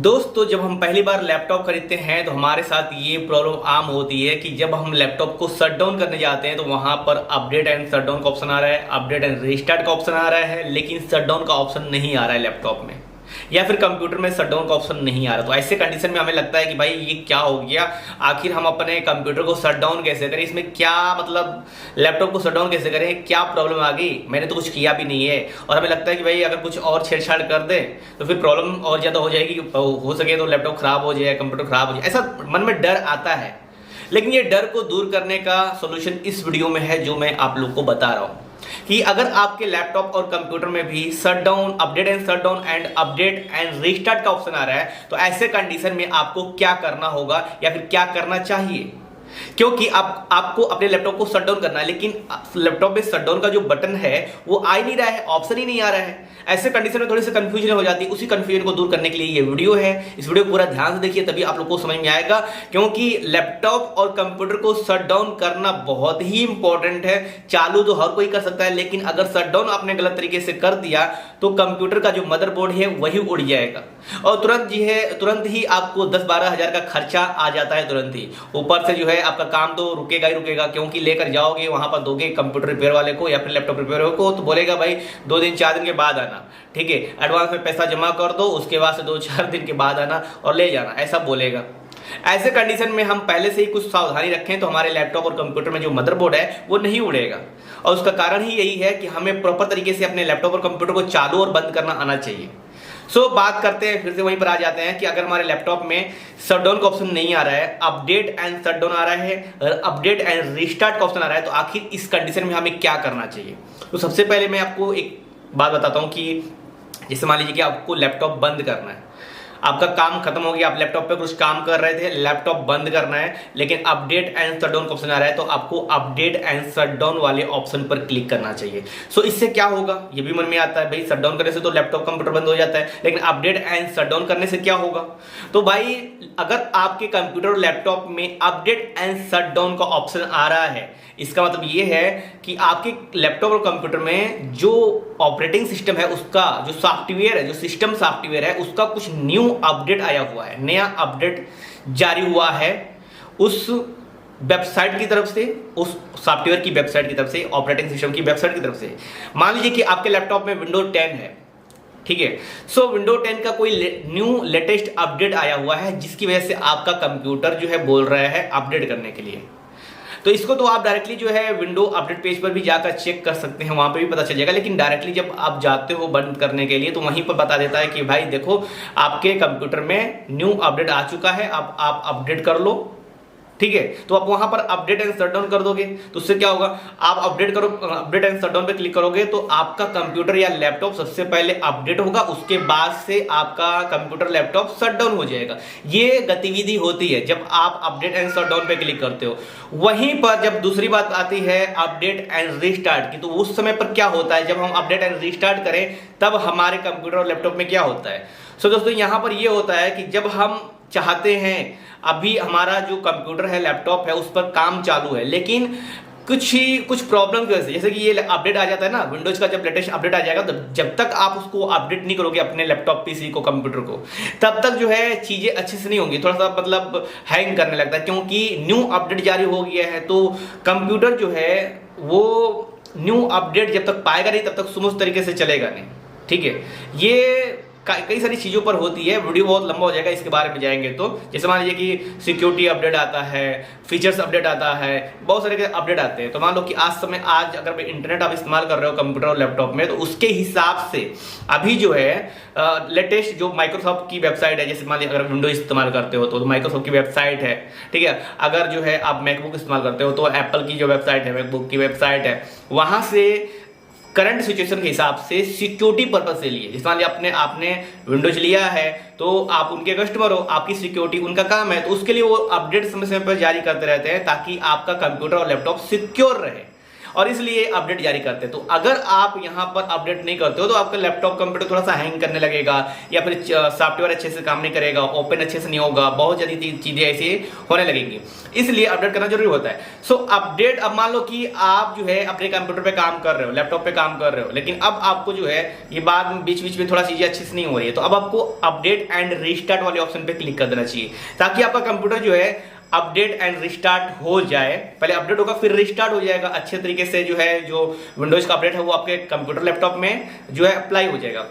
दोस्तों जब हम पहली बार लैपटॉप खरीदते हैं तो हमारे साथ ये प्रॉब्लम आम होती है कि जब हम लैपटॉप को शट डाउन करने जाते हैं तो वहां पर अपडेट एंड शट डाउन का ऑप्शन आ रहा है, अपडेट एंड रीस्टार्ट का ऑप्शन आ रहा है, लेकिन शट डाउन का ऑप्शन नहीं आ रहा है लैपटॉप में, या फिर कंप्यूटर में शट डाउन का ऑप्शन नहीं आ रहा। तो ऐसे कंडीशन में हमें लगता है कि भाई ये क्या हो गया, आखिर हम अपने कंप्यूटर को शट डाउन कैसे करें, इसमें क्या मतलब लैपटॉप को शट डाउन कैसे करें, क्या प्रॉब्लम आ गई, मैंने तो कुछ किया भी नहीं है। और हमें लगता है कि भाई अगर कुछ और छेड़छाड़ कर दे तो फिर प्रॉब्लम और ज़्यादा हो जाएगी, हो सके तो लैपटॉप खराब हो जाए, कंप्यूटर खराब हो जाए, ऐसा मन में डर आता है। लेकिन ये डर को दूर करने का सोल्यूशन इस वीडियो में है जो मैं आप लोग को बता रहा हूँ कि अगर आपके लैपटॉप और कंप्यूटर में भी shut down, update and shut down and update and restart का ऑप्शन आ रहा है तो ऐसे कंडीशन में आपको क्या करना होगा या फिर क्या करना चाहिए। क्योंकि आपको अपने लैपटॉप को शट डाउन करना है, लेकिन लैपटॉप में शट डाउन का जो बटन है वो आ ही नहीं रहा है, ऑप्शन ही नहीं आ रहा है। ऐसे कंडीशन में थोड़ी सी कंफ्यूजन हो जाती है। उसी कंफ्यूजन को दूर करने के लिए ये वीडियो है। इस वीडियो को पूरा ध्यान से देखिए तभी आप लोग को समझ में आएगा, क्योंकि लैपटॉप और कंप्यूटर को शट डाउन करना बहुत ही इंपॉर्टेंट है। चालू तो हर कोई कर सकता है, लेकिन अगर शट डाउन आपने गलत तरीके से कर दिया तो कंप्यूटर का जो मदरबोर्ड है वही उड़ जाएगा और तुरंत ही आपको 10-12 हजार का खर्चा आ जाता है तुरंत ही। ऊपर से जो है आपका काम तो रुकेगा ही रुकेगा, क्योंकि लेकर जाओगे वहां पर दोगे कंप्यूटर रिपेयर वाले को या फिर लैपटॉप रिपेयर को, तो बोलेगा भाई 2 दिन 4 दिन के बाद आना, ठीक है, एडवांस में पैसा जमा कर दो, उसके बाद से 2-4 दिन के बाद आना और ले जाना, ऐसा बोलेगा। ऐसे कंडीशन में हम पहले से ही कुछ सावधानी रखें तो हमारे लैपटॉप और कंप्यूटर में जो मदरबोर्ड है वो नहीं उड़ेगा। और उसका कारण ही यही है कि हमें प्रॉपर तरीके से अपने लैपटॉप और कंप्यूटर को चालू और बंद करना आना चाहिए। बात करते हैं, फिर से वहीं पर आ जाते हैं कि अगर हमारे लैपटॉप में शट डाउन का ऑप्शन नहीं आ रहा है, अपडेट एंड शट डाउन आ रहा है, अपडेट एंड रीस्टार्ट का ऑप्शन आ रहा है, तो आखिर इस कंडीशन में हमें क्या करना चाहिए। तो सबसे पहले मैं आपको एक बात बताता हूं कि जैसे मान लीजिए कि आपको लैपटॉप बंद करना है, आपका काम खत्म हो गया, आप लैपटॉप पे कुछ काम कर रहे थे, लैपटॉप बंद करना है, लेकिन अपडेट एंड शट डाउन का ऑप्शन आ रहा है, तो आपको अपडेट एंड शट डाउन वाले ऑप्शन पर क्लिक करना चाहिए। इससे क्या होगा, ये भी मन में आता है भाई शट डाउन करने से तो लैपटॉप कंप्यूटर बंद हो जाता है, लेकिन अपडेट एंड शट डाउन करने से क्या होगा। तो भाई अगर आपके कंप्यूटर और लैपटॉप में अपडेट एंड शट डाउन का ऑप्शन आ रहा है, इसका मतलब ये है कि आपके लैपटॉप और कंप्यूटर में जो ऑपरेटिंग सिस्टम है, उसका जो सॉफ्टवेयर है, जो सिस्टम सॉफ्टवेयर है, उसका कुछ न्यू अपडेट आया हुआ है, नया अपडेट जारी हुआ है उस वेबसाइट की तरफ से, उस सॉफ्टवेयर की वेबसाइट की तरफ से, ऑपरेटिंग सिस्टम की वेबसाइट की तरफ से। मान लीजिए कि आपके लैपटॉप में विंडोज 10 है, ठीक है, विंडोज 10 का कोई न्यू लेटेस्ट अपडेट आया हुआ है जिसकी वजह से आपका कंप्यूटर जो है बोल रहा है अपडेट करने के लिए। तो इसको तो आप डायरेक्टली जो है विंडो अपडेट पेज पर भी जाकर चेक कर सकते हैं, वहां पे भी पता चल जाएगा। लेकिन डायरेक्टली जब आप जाते हो बंद करने के लिए तो वहीं पर बता देता है कि भाई देखो आपके कंप्यूटर में न्यू अपडेट आ चुका है, आप अपडेट कर लो, ठीक है। तो आप वहां पर अपडेट एंड शट डाउन कर दोगे तो उससे क्या होगा, आप अपडेट एंड शट डाउन पे क्लिक करोगे तो आपका कंप्यूटर या लैपटॉप सबसे पहले अपडेट होगा, उसके बाद से आपका कंप्यूटर लैपटॉप शट डाउन हो जाएगा। ये गतिविधि होती है जब आप अपडेट एंड शट डाउन पे क्लिक करते हो। वहीं पर जब दूसरी बात आती है अपडेट एंड रीस्टार्ट की, तो उस समय पर क्या होता है, जब हम अपडेट एंड रीस्टार्ट करें तब हमारे कंप्यूटर और लैपटॉप में क्या होता है। दोस्तों यहां पर यह होता है कि जब हम चाहते हैं, अभी हमारा जो कंप्यूटर है, लैपटॉप है, उस पर काम चालू है, लेकिन कुछ प्रॉब्लम की वजह से, जैसे कि ये अपडेट आ जाता है ना विंडोज का, जब लेटेस्ट अपडेट आ जाएगा तो जब तक आप उसको अपडेट नहीं करोगे अपने लैपटॉप पीसी को, कंप्यूटर को, तब तक जो है चीजें अच्छे से नहीं होंगी, थोड़ा सा मतलब हैंग करने लगता है, क्योंकि न्यू अपडेट जारी हो गया है। तो कंप्यूटर जो है वो न्यू अपडेट जब तक पाएगा नहीं तब तक स्मूथ तरीके से चलेगा नहीं, ठीक है। ये कई सारी चीजों पर होती है, वीडियो बहुत लंबा हो जाएगा इसके बारे में जाएंगे तो। जैसे मान लीजिए कि सिक्योरिटी अपडेट आता है, फीचर्स अपडेट आता है, बहुत सारे के अपडेट आते हैं। तो मान लो कि आज अगर इंटरनेट आप इस्तेमाल कर रहे हो कंप्यूटर और लैपटॉप में, तो उसके हिसाब से अभी जो है लेटेस्ट जो माइक्रोसॉफ्ट की वेबसाइट है, जैसे मान लीजिए अगर विंडोज इस्तेमाल करते हो तो माइक्रोसॉफ्ट की वेबसाइट है, ठीक है। अगर जो है आप मैकबुक इस्तेमाल करते हो तो एप्पल की जो वेबसाइट है, मैकबुक की वेबसाइट है, वहां से करंट सिचुएशन के हिसाब से सिक्योरिटी पर्पज से लिए, जिस मान लिया आपने विंडोज लिया है तो आप उनके कस्टमर हो, आपकी सिक्योरिटी उनका काम है, तो उसके लिए वो अपडेट समय समय पर जारी करते रहते हैं ताकि आपका कंप्यूटर और लैपटॉप सिक्योर रहे। और इसलिए अपडेट जारी करते हैं। तो अगर आप यहाँ पर अपडेट नहीं करते हो तो आपका लैपटॉप कंप्यूटर थोड़ा सा हैंग करने लगेगा, या फिर सॉफ्टवेयर अच्छे से काम नहीं करेगा, ओपन अच्छे से नहीं होगा, बहुत ज्यादा चीजें ऐसी होने लगेंगी। इसलिए अपडेट करना जरूरी होता है। सो अपडेट, अब मान लो कि आप जो है अपने कंप्यूटर पे काम कर रहे हो, लैपटॉप पे काम कर रहे हो, लेकिन अब आपको जो है ये बाद में बीच बीच में थोड़ा चीजें अच्छे से नहीं हो रही है, तो अब आपको अपडेट एंड रीस्टार्ट वाले ऑप्शन पे क्लिक कर देना चाहिए, ताकि आपका कंप्यूटर जो है अपडेट एंड रिस्टार्ट हो जाए। पहले अपडेट होगा फिर रिस्टार्ट हो जाएगा, अच्छे तरीके से जो है जो विंडोज का अपडेट है वो आपके कंप्यूटर लैपटॉप में जो है अप्लाई हो जाएगा।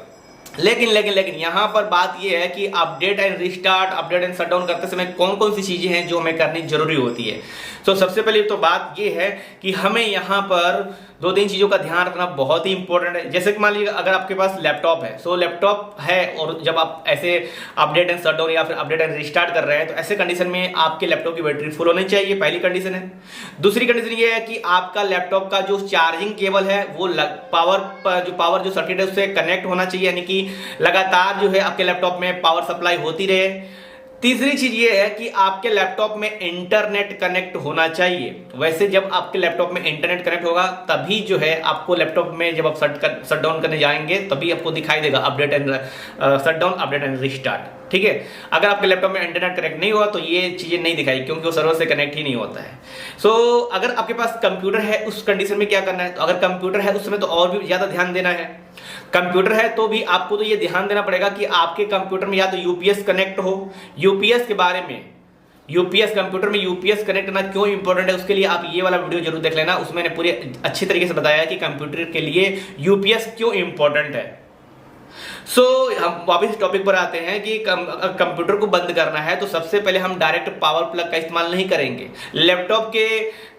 लेकिन यहां पर बात यह है कि update and restart, update and shutdown करते समय कौन कौन सी चीजें हैं जो हमें करनी जरूरी होती है। तो सबसे पहले तो बात यह है कि हमें यहां पर 2-3 चीजों का ध्यान रखना बहुत ही इंपॉर्टेंट है। जैसे कि मान लीजिए अगर आपके पास लैपटॉप है, सो लैपटॉप है और जब आप ऐसे अपडेट एंड शटडाउन या फिर अपडेट एंड रिस्टार्ट कर रहे हैं तो ऐसे कंडीशन में आपके लैपटॉप की बैटरी फुल होनी चाहिए, पहली कंडीशन है। दूसरी कंडीशन ये है कि आपका लैपटॉप का जो चार्जिंग केबल है वो पावर जो सर्किट है उससे कनेक्ट होना चाहिए, यानी कि लगातार जो है आपके लैपटॉप में पावर सप्लाई होती रहे। तीसरी चीज ये है कि आपके लैपटॉप में इंटरनेट कनेक्ट होना चाहिए। वैसे जब आपके लैपटॉप में इंटरनेट कनेक्ट होगा तभी जो है आपको लैपटॉप में जब आप शटडाउन करने जाएंगे तभी आपको दिखाई देगा update and shutdown, update and restart. ठीक है, अगर आपके लैपटॉप में इंटरनेट कनेक्ट नहीं हुआ तो ये चीजें नहीं दिखाई, क्योंकि वो सर्वर से कनेक्ट ही नहीं होता है। सो अगर आपके पास कंप्यूटर है उस कंडीशन में क्या करना है, तो अगर कंप्यूटर है उस समय तो और भी ज्यादा ध्यान देना है। कंप्यूटर है तो भी आपको तो ये ध्यान देना पड़ेगा कि आपके कंप्यूटर में या तो यूपीएस कनेक्ट हो। यूपीएस के बारे में, यूपीएस कंप्यूटर में यूपीएस कनेक्ट करना क्यों इंपॉर्टेंट है उसके लिए आप ये वाला वीडियो जरूर देख लेना, उसमें मैंने पूरे अच्छी तरीके से बताया कि कंप्यूटर के लिए यूपीएस क्यों इंपॉर्टेंट है। सो हम वापस टॉपिक पर आते हैं कि कंप्यूटर को बंद करना है तो सबसे पहले हम डायरेक्ट पावर प्लग का इस्तेमाल नहीं करेंगे। लैपटॉप के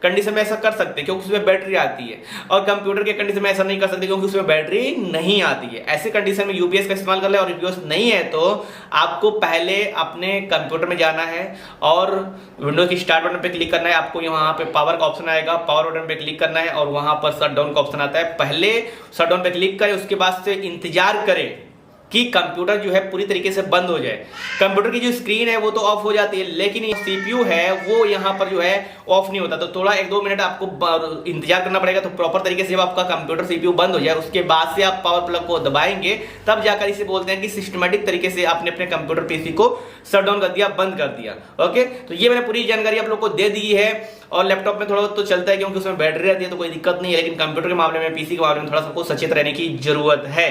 कंडीशन में ऐसा कर सकते हैं क्योंकि उसमें बैटरी आती है, और कंप्यूटर के कंडीशन में ऐसा नहीं कर सकते क्योंकि उसमें बैटरी नहीं आती है। ऐसे कंडीशन में यूपीएस का इस्तेमाल कर ले, और यूपीएस नहीं है तो आपको पहले अपने कंप्यूटर में जाना है और विंडोज की स्टार्ट बटन पे क्लिक करना है। आपको यहाँ पे पावर का ऑप्शन आएगा, पावर बटन पे क्लिक करना है और वहां पर शटडाउन का ऑप्शन आता है। पहले शटडाउन पे क्लिक करें, उसके बाद से इंतजार करें कि कंप्यूटर जो है पूरी तरीके से बंद हो जाए। कंप्यूटर की जो स्क्रीन है वो तो ऑफ हो जाती है, लेकिन ये सीपीयू है वो यहाँ पर जो है ऑफ नहीं होता। तो थोड़ा 1-2 मिनट आपको इंतजार करना पड़ेगा। तो प्रॉपर तरीके से जब आपका कंप्यूटर सीपीयू बंद हो जाए उसके बाद से आप पावर प्लग को दबाएंगे, तब जाकर इसे बोलते हैं कि सिस्टमेटिक तरीके से आपने अपने कंप्यूटर पीसी को शटडाउन कर दिया, बंद कर दिया। ओके, तो ये मैंने पूरी जानकारी आप लोग को दे दी है। और लैपटॉप में थोड़ा तो चलता है क्योंकि उसमें बैटरी रहती है तो कोई दिक्कत नहीं है, लेकिन कंप्यूटर के मामले में, पीसी के मामले में थोड़ा सा सचेत रहने की जरूरत है।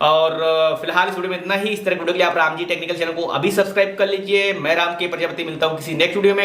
और फिलहाल इस वीडियो में इतना ही। इस तरह के वीडियो के लिए आप राम जी टेक्निकल चैनल को अभी सब्सक्राइब कर लीजिए। मैं राम के प्रजापति, मिलता हूं किसी नेक्स्ट वीडियो में।